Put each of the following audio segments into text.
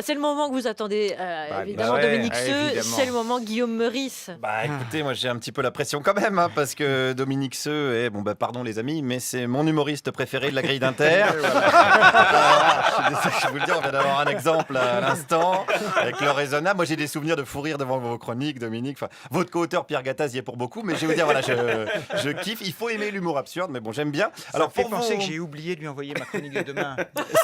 C'est le moment que vous attendez, évidemment, ouais, Dominique Seux. évidemment. C'est le moment Guillaume Meurice. Bah écoutez, moi j'ai un petit peu la pression quand même, hein, parce que Dominique Seux est, bon bah pardon les amis, mais c'est mon humoriste préféré de la grille d'Inter. Je vous le dis, on vient d'avoir un exemple à l'instant, avec le raisonnable. Moi j'ai des souvenirs de fou rire devant vos chroniques, Dominique. Enfin, votre co-auteur Pierre Gattaz y est pour beaucoup, mais je vais vous dire, voilà, je kiffe. Il faut aimer l'humour absurde, mais bon, j'aime bien. Alors, pour pour penser vous- que j'ai oublié de lui envoyer ma chronique de demain.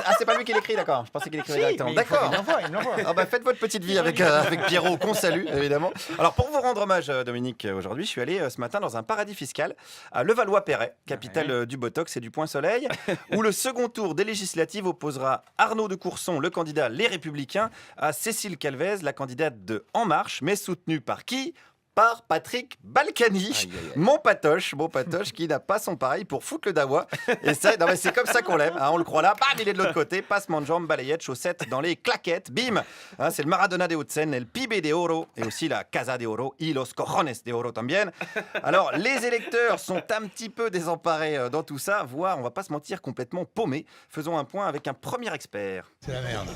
Ah, c'est pas lui qui l'écrit, d'accord. Je pensais qu'il écrivait directement. mais il D'accord. me l'envoie. Ah bah faites votre petite vie avec Pierrot, qu'on salue évidemment. Alors pour vous rendre hommage, Dominique, aujourd'hui, je suis allé ce matin dans un paradis fiscal à Levallois-Perret, capitale du Botox et du Point Soleil, où le second tour des législatives opposera Arnaud de Courson, le candidat Les Républicains, à Cécile Calvez, la candidate de En Marche, mais soutenue par qui ? Par Patrick Balkany, mon patoche qui n'a pas son pareil pour foutre le dawa. Et ça, non mais c'est comme ça qu'on l'aime, hein, on le croit là, bam, il est de l'autre côté, passement de jambes, balayette, chaussettes dans les claquettes, bim. Hein, c'est le Maradona des Hauts-de-Seine, el Pibe de Oro, et aussi la Casa de Oro, y los cojones de Oro también. Alors, les électeurs sont un petit peu désemparés dans tout ça, voire, on va pas se mentir, complètement paumés. Faisons un point avec un premier expert. C'est la merde.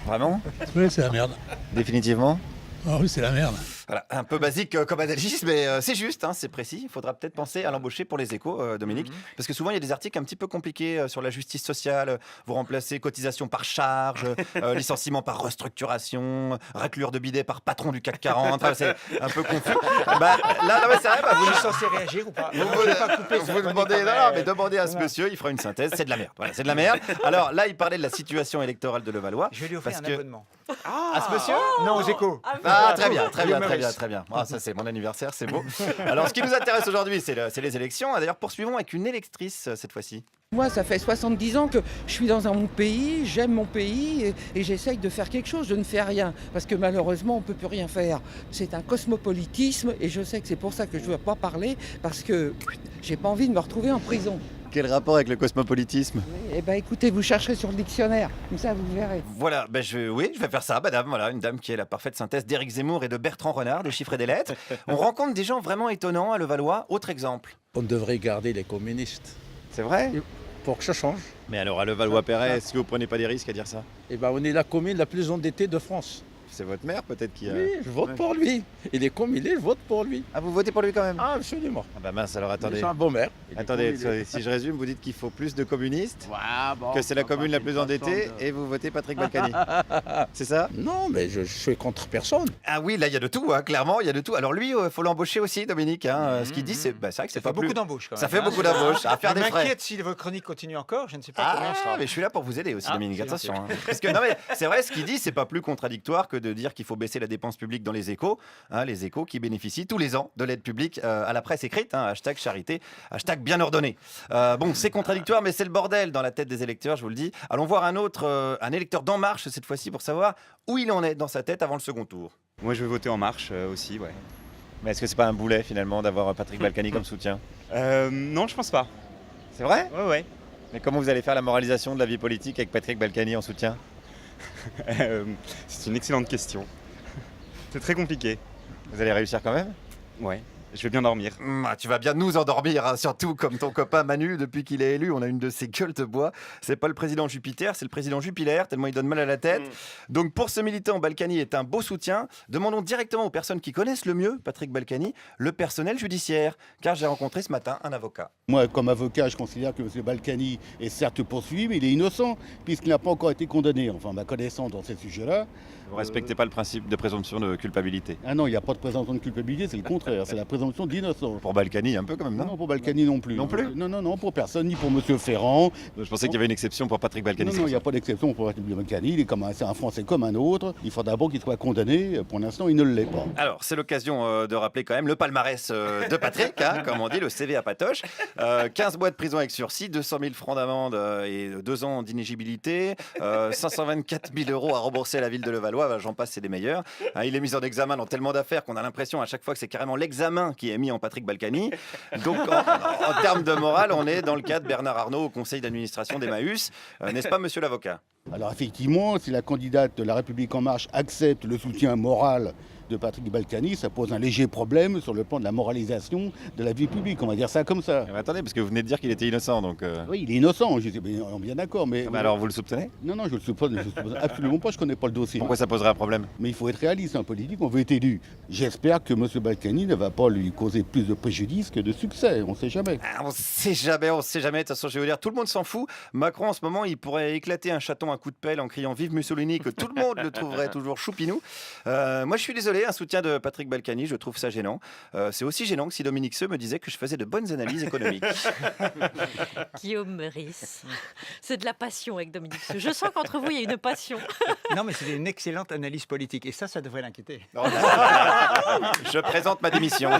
Vraiment ? Oui, c'est la merde. Définitivement ? Ah oui, c'est la merde. Voilà, un peu basique comme analyse, mais c'est juste, hein, c'est précis. Il faudra peut-être penser à l'embaucher pour les échos, Dominique. Parce que souvent, il y a des articles un petit peu compliqués sur la justice sociale. Vous remplacez cotisation par charge, licenciement par restructuration, raclure de bidet par patron du CAC 40. Enfin, c'est un peu confus. Bah, là, non, mais c'est vrai, bah, Je suis censé réagir ou pas? vous, Non, je vais pas couper sa vous chronique, demandez, quand non, même. mais demandez à ce monsieur, il fera une synthèse. C'est de la merde. Voilà, c'est de la merde. Alors là, il parlait de la situation électorale de Levallois. Je vais lui offrir parce un que- abonnement. À ce monsieur Non, aux échos. Ah, très bien, très bien, Guillaume très bien, Meurice. très bien. Ah, ça, c'est mon anniversaire, c'est beau. Alors, ce qui nous intéresse aujourd'hui, c'est les élections. D'ailleurs, poursuivons avec une électrice cette fois-ci. Moi, ça fait 70 ans que je suis dans mon pays, j'aime mon pays et j'essaye de faire quelque chose. Je ne fais rien parce que malheureusement, on ne peut plus rien faire. C'est un cosmopolitisme et je sais que c'est pour ça que je ne veux pas parler parce que j'ai pas envie de me retrouver en prison. Quel rapport avec le cosmopolitisme? Eh ben, écoutez, vous chercherez sur le dictionnaire, comme ça vous verrez. Voilà, ben oui, je vais faire ça, madame. Voilà, une dame qui est la parfaite synthèse d'Éric Zemmour et de Bertrand Renard, des chiffres et des lettres. On rencontre des gens vraiment étonnants à Levallois. Autre exemple. On devrait garder les communistes C'est vrai? pour que ça change. Mais alors, à Levallois-Perret, est-ce que vous prenez pas des risques à dire ça? Et ben, on est la commune la plus endettée de France. C'est votre maire, peut-être, qui a... Oui, je vote pour lui. Il est comme il est, je vote pour lui. Ah, vous votez pour lui quand même? Ah, absolument. Ah bah mince, alors attendez. C'est un bon maire. Attendez, si je résume, vous dites qu'il faut plus de communistes, que c'est la commune la plus endettée, et vous votez Patrick Balkany. C'est ça? Non, mais je suis contre personne. Ah oui, là, il y a de tout, hein, clairement, il y a de tout. Alors lui, il faut l'embaucher aussi, Dominique. Hein. Ce qu'il dit, c'est vrai que c'est Ça pas fait beaucoup plus... d'embauches quand même. Ça fait beaucoup d'embauches, à faire Je des frais. m'inquiète si votre chronique continue encore, je ne sais pas combien on Ah, sera. mais je suis là pour vous aider aussi, Ah, Dominique, c'est attention. gentil. Hein. Parce que non, mais c'est vrai, ce qu'il dit, c'est pas plus contradictoire que de dire qu'il faut baisser la dépense publique dans les échos. Hein, les échos qui bénéficient tous les ans de l'aide publique à la presse écrite. Hein, hashtag charité, hashtag bien ordonné. Bon, c'est contradictoire, mais c'est le bordel dans la tête des électeurs, je vous le dis. Allons voir un autre, un électeur d'En Marche cette fois-ci pour savoir où il en est dans sa tête avant le second tour. Moi, je vais voter En Marche aussi, ouais. Mais est-ce que c'est pas un boulet finalement d'avoir Patrick Balkany comme soutien? Non, je pense pas. C'est vrai? Ouais, ouais. Mais comment vous allez faire la moralisation de la vie politique avec Patrick Balkany en soutien? C'est une excellente question. C'est très compliqué. Vous allez réussir quand même? Ouais. Je vais bien dormir. Tu vas bien nous endormir, hein, surtout comme ton copain Manu, depuis qu'il est élu, on a une de ses gueules de bois. C'est pas le président Jupiter, c'est le président Jupiler, tellement il donne mal à la tête. Donc pour ce militant, Balkany est un beau soutien. Demandons directement aux personnes qui connaissent le mieux Patrick Balkany, le personnel judiciaire, car j'ai rencontré ce matin un avocat. Moi, comme avocat, je considère que M. Balkany est certes poursuivi, mais il est innocent, puisqu'il n'a pas encore été condamné. Enfin, ma connaissance dans ces sujets-là. Vous respectez pas le principe de présomption de culpabilité? Ah non, il n'y a pas de présomption de culpabilité, c'est le contraire, c'est la présomption d'innocence. Pour Balkany un peu quand même, non? Non, pour Balkany non plus. Non plus? Non, pour personne, ni pour M. Ferrand. Je pensais qu'il y avait une exception pour Patrick Balkany. Non, il n'y a pas d'exception pour Balkany, c'est un Français comme un autre. Il faut d'abord qu'il soit condamné, pour l'instant, il ne l'est pas. Alors, c'est l'occasion de rappeler quand même le palmarès de Patrick, hein, comme on dit, le CV à patoche. 15 mois de prison avec sursis, 200 000 francs d'amende et 2 ans d'inéligibilité, 524 000 euros à rembourser à la ville de Levallois, j'en passe, c'est des meilleurs. Hein, il est mis en examen dans tellement d'affaires qu'on a l'impression à chaque fois que c'est carrément l'examen qui est mis en Patrick Balkany. Donc, en termes de morale, on est dans le cas de Bernard Arnault au conseil d'administration d'Emmaüs. N'est-ce pas, monsieur l'avocat? Alors effectivement, si la candidate de La République En Marche accepte le soutien moral de Patrick Balkany, ça pose un léger problème sur le plan de la moralisation de la vie publique, on va dire ça comme ça. Mais attendez, parce que vous venez de dire qu'il était innocent, donc... Oui, il est innocent, je suis bien d'accord, mais... alors vous le soupçonnez? Non, je le soupçonne absolument pas, je connais pas le dossier. Pourquoi ça poserait un problème? Mais il faut être réaliste en politique, on veut être élu. J'espère que M. Balkany ne va pas lui causer plus de préjudice que de succès, on ne sait jamais. Ah, on sait jamais. De toute façon, je vais vous dire, tout le monde s'en fout. Macron, en ce moment, il pourrait éclater un chaton à coup de pelle en criant Vive Mussolini, que tout le monde le trouverait toujours choupinou. Moi, je suis désolé, un soutien de Patrick Balkany, je trouve ça gênant. C'est aussi gênant que si Dominique Seux me disait que je faisais de bonnes analyses économiques. Guillaume Meurice. C'est de la passion avec Dominique Seux. Je sens qu'entre vous, il y a une passion. Non, mais c'était une excellente analyse politique. Et ça devrait l'inquiéter. Je présente ma démission.